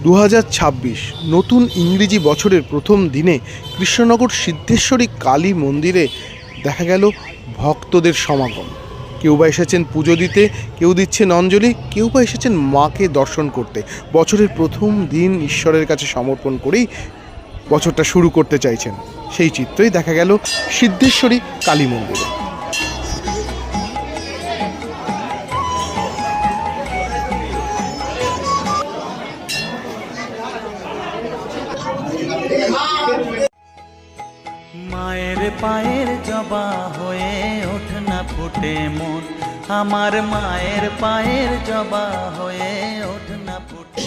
2026 নতুন ইংরেজি বছরের প্রথম দিনে কৃষ্ণনগর সিদ্ধেশ্বরী কালী মন্দিরে দেখা গেল ভক্তদের সমাগম। কেউ বা এসেছেন পুজো দিতে, কেউ দিচ্ছেন অঞ্জলি, কেউ বা এসেছেন মাকে দর্শন করতে। বছরের প্রথম দিন ঈশ্বরের কাছে সমর্পণ করেই বছরটা শুরু করতে চাইছেন। সেই চিত্রই দেখা গেল সিদ্ধেশ্বরী কালী মন্দিরে। মায়ের পায়ের জবা হয়ে ওঠ না ফুটে মন, আমার মায়ের পায়ের জবা হয়ে ওঠ না ফুটে।